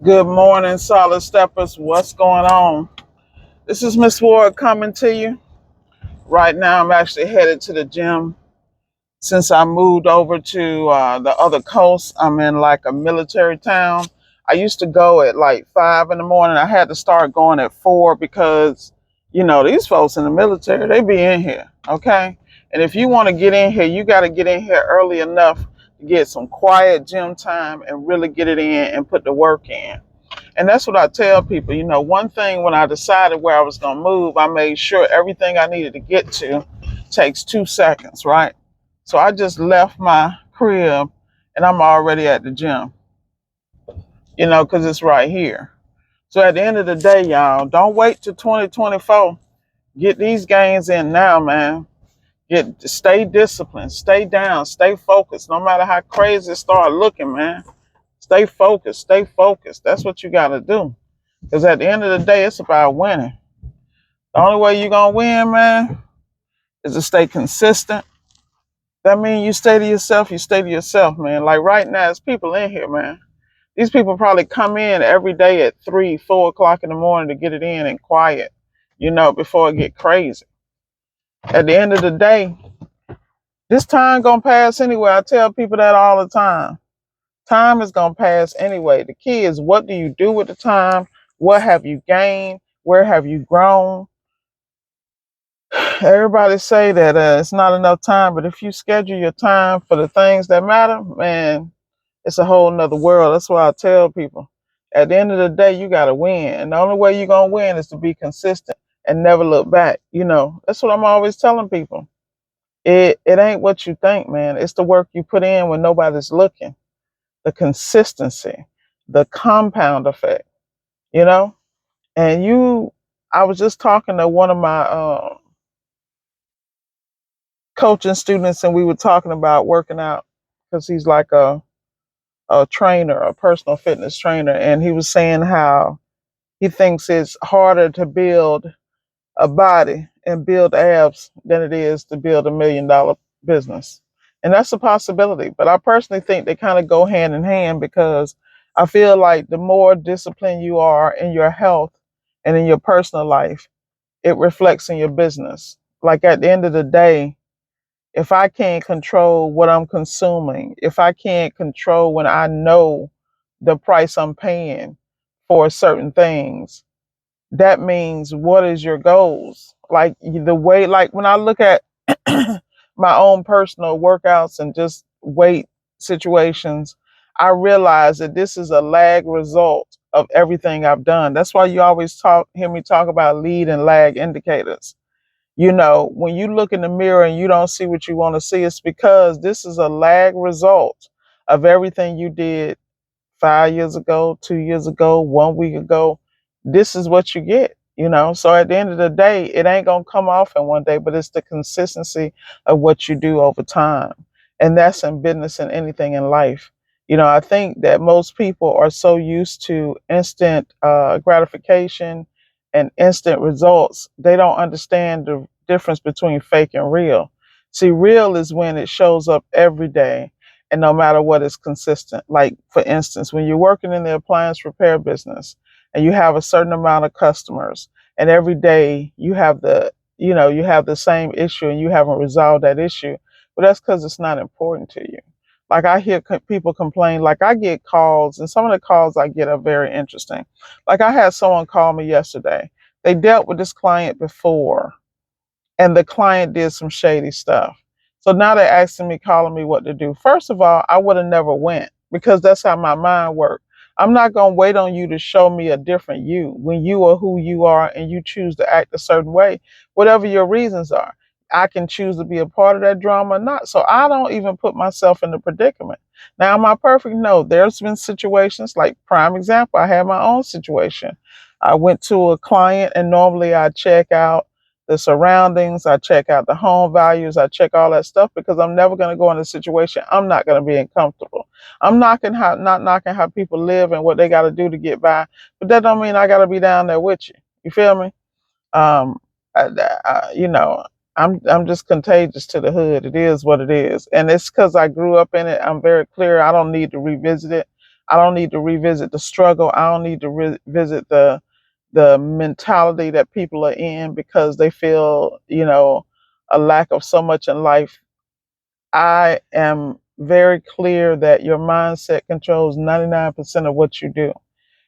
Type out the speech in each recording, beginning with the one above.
Good morning, Solid Steppers. What's going on? This is Miss Ward coming to you. Right now, I'm actually headed to the gym. Since I moved over to the other coast, I'm in like a military town. I used to go at like 5 in the morning. I had to start going at 4 because, these folks in the military, they be in here, okay? And if you want to get in here, you got to get in here early enough to get some quiet gym time and really get it in and put the work in. And that's what I tell people. One thing when I decided where I was going to move, I made sure everything I needed to get to takes 2 seconds, right? So I just left my crib and I'm already at the gym, because it's right here. So at the end of the day, y'all, don't wait till 2024. Get these gains in now, man. Stay disciplined, stay down, stay focused. No matter how crazy it start looking, man. Stay focused, stay focused. That's what you got to do. Because at the end of the day, it's about winning. The only way you're going to win, man, is to stay consistent. That means you stay to yourself, man. Like right now, there's people in here, man. These people probably come in every day at 3, 4 o'clock in the morning to get it in and quiet, before it get crazy. At the end of the day, this time going to pass anyway. I tell people that all the time. Time is going to pass anyway. The key is, what do you do with the time? What have you gained? Where have you grown? Everybody say that it's not enough time, but if you schedule your time for the things that matter, man, it's a whole nother world. That's why I tell people, at the end of the day, you got to win. And the only way you're going to win is to be consistent and never look back. That's what I'm always telling people. It ain't what you think, man. It's the work you put in when nobody's looking, the consistency, the compound effect, you know? And I was just talking to one of my coaching students, and we were talking about working out because he's like a trainer, a personal fitness trainer. And he was saying how he thinks it's harder to build a body and build abs than it is to build $1 million business. And that's a possibility. But I personally think they kind of go hand in hand, because I feel like the more disciplined you are in your health and in your personal life, it reflects in your business. Like at the end of the day, if I can't control what I'm consuming, if I can't control when I know the price I'm paying for certain things, that means, what is your goals? Like the way, like when I look at my own personal workouts and just weight situations, I realize that this is a lag result of everything I've done. That's why you always hear me talk about lead and lag indicators. When you look in the mirror and you don't see what you want to see, it's because this is a lag result of everything you did 5 years ago, 2 years ago, 1 week ago. This is what you get. So at the end of the day, it ain't going to come off in one day, but it's the consistency of what you do over time. And that's in business and anything in life. I think that most people are so used to instant gratification and instant results, they don't understand the difference between fake and real. See, real is when it shows up every day, and no matter what, is consistent. Like, for instance, when you're working in the appliance repair business and you have a certain amount of customers, and every day you have the same issue and you haven't resolved that issue, but that's because it's not important to you. Like, I hear people complain. Like, I get calls, and some of the calls I get are very interesting. Like, I had someone call me yesterday. They dealt with this client before, and the client did some shady stuff. So now they're asking me, calling me what to do. First of all, I would have never went, because that's how my mind works. I'm not going to wait on you to show me a different you when you are who you are and you choose to act a certain way, whatever your reasons are. I can choose to be a part of that drama or not. So I don't even put myself in the predicament. Now, am I perfect? No. There's been situations, like prime example, I had my own situation. I went to a client, and normally I check out the surroundings, I check out the home values, I check all that stuff, because I'm never going to go in a situation I'm not going to be uncomfortable. I'm not knocking how people live and what they got to do to get by, but that don't mean I got to be down there with you. You feel me? Um, I, you know, I'm just contagious to the hood. It is what it is, and it's because I grew up in it. I'm very clear. I don't need to revisit it. I don't need to revisit the struggle. I don't need to revisit the mentality that people are in because they feel, a lack of so much in life. I am very clear that your mindset controls 99% of what you do.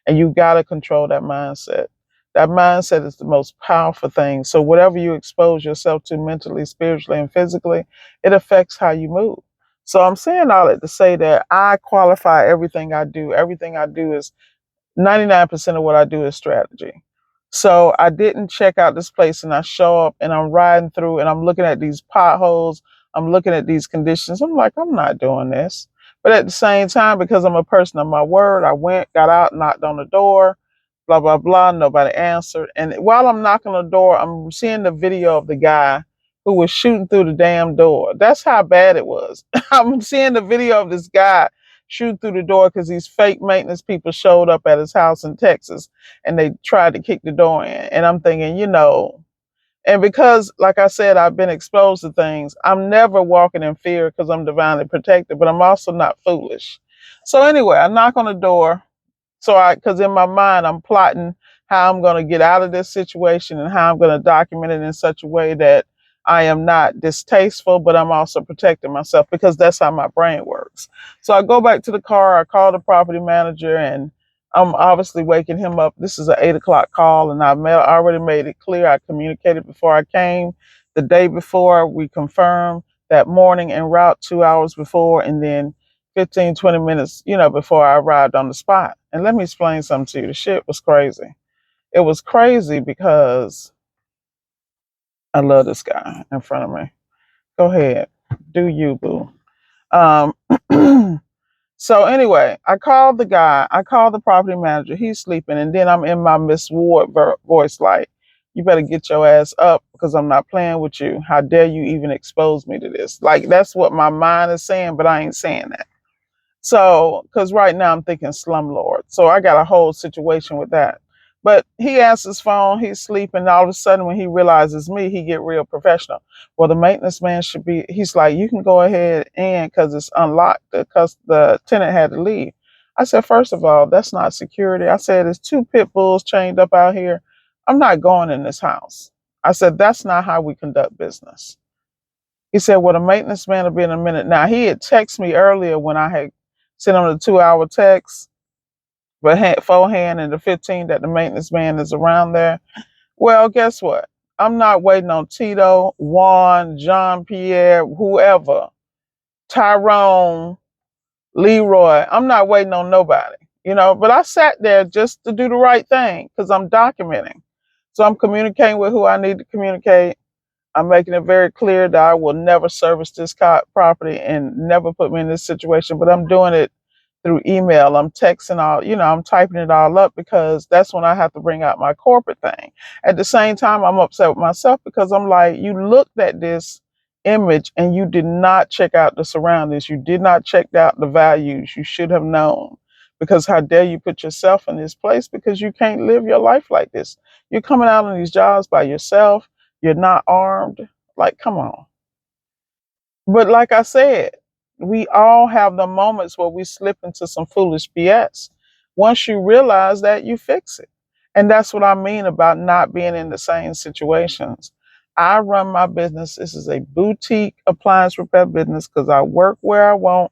And you got to control that mindset. That mindset is the most powerful thing. So, whatever you expose yourself to mentally, spiritually, and physically, it affects how you move. So, I'm saying all that to say that I qualify everything I do. Everything I do is 99% of what I do is strategy. So I didn't check out this place and I show up and I'm riding through and I'm looking at these potholes. I'm looking at these conditions. I'm like, I'm not doing this. But at the same time, because I'm a person of my word, I went, got out, knocked on the door, blah, blah, blah. Nobody answered. And while I'm knocking on the door, I'm seeing the video of the guy who was shooting through the damn door. That's how bad it was. I'm seeing the video of this guy shoot through the door because these fake maintenance people showed up at his house in Texas and they tried to kick the door in. And I'm thinking, and because, like I said, I've been exposed to things, I'm never walking in fear because I'm divinely protected, but I'm also not foolish. So anyway, I knock on the door. Because in my mind, I'm plotting how I'm going to get out of this situation and how I'm going to document it in such a way that I am not distasteful, but I'm also protecting myself because that's how my brain works. So I go back to the car, I call the property manager, and I'm obviously waking him up. This is an 8 o'clock call, and I already made it clear. I communicated before I came. The day before, we confirmed that morning en route 2 hours before, and then 15, 20 minutes, before I arrived on the spot. And let me explain something to you. The shit was crazy. It was crazy because I love this guy in front of me. Go ahead. Do you, boo. Um, so anyway, I called the guy. I called the property manager. He's sleeping. And then I'm in my Miss Ward voice like, you better get your ass up because I'm not playing with you. How dare you even expose me to this? Like, that's what my mind is saying, but I ain't saying that. So, because right now I'm thinking slumlord. So I got a whole situation with that. But he answers his phone, he's sleeping. All of a sudden, when he realizes me, he get real professional. Well, the maintenance man should be, he's like, you can go ahead and, because it's unlocked, because the tenant had to leave. I said, first of all, that's not security. I said, there's two pit bulls chained up out here. I'm not going in this house. I said, that's not how we conduct business. He said, well, the maintenance man will be in a minute. Now, he had texted me earlier when I had sent him the 2 hour text, but beforehand and the 15 that the maintenance man is around there. Well, guess what? I'm not waiting on Tito, Juan, Jean Pierre, whoever, Tyrone, Leroy. I'm not waiting on nobody, but I sat there just to do the right thing because I'm documenting. So I'm communicating with who I need to communicate. I'm making it very clear that I will never service this property and never put me in this situation, but I'm doing it through email. I'm texting I'm typing it all up because that's when I have to bring out my corporate thing. At the same time, I'm upset with myself because I'm like, you looked at this image and you did not check out the surroundings. You did not check out the values. You should have known because how dare you put yourself in this place because you can't live your life like this. You're coming out on these jobs by yourself. You're not armed. Like, come on. But like I said, we all have the moments where we slip into some foolish BS. Once you realize that, you fix it. And that's what I mean about not being in the same situations. I run my business. This is a boutique appliance repair business because I work where I want,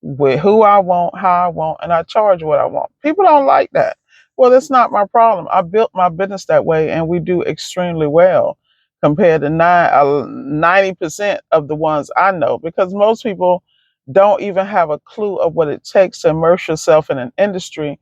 with who I want, how I want, and I charge what I want. People don't like that. Well, that's not my problem. I built my business that way, and we do extremely well compared to 90% of the ones I know, because most people don't even have a clue of what it takes to immerse yourself in an industry,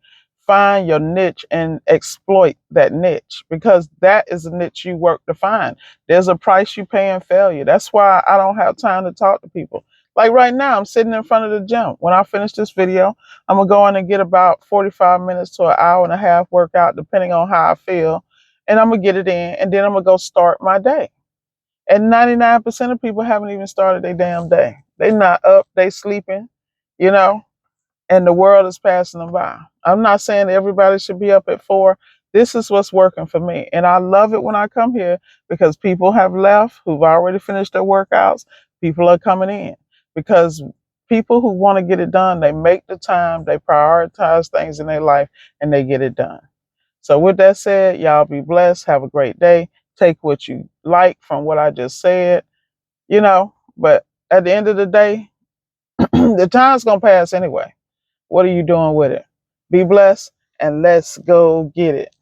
find your niche, and exploit that niche, because that is a niche you work to find. There's a price you pay in failure. That's why I don't have time to talk to people. Like right now, I'm sitting in front of the gym. When I finish this video, I'm gonna go in and get about 45 minutes to an hour and a half workout, depending on how I feel. And I'm gonna get it in, and then I'm gonna go start my day. And 99% of people haven't even started their damn day. They not up, they sleeping, you know, and the world is passing them by. I'm not saying everybody should be up at 4. This is what's working for me. And I love it when I come here because people have left who've already finished their workouts. People are coming in because People who want to get it done, they make the time, they prioritize things in their life, and they get it done. So with that said, y'all be blessed. Have a great day. Take what you like from what I just said, but at the end of the day, the time's going to pass anyway. What are you doing with it? Be blessed and let's go get it.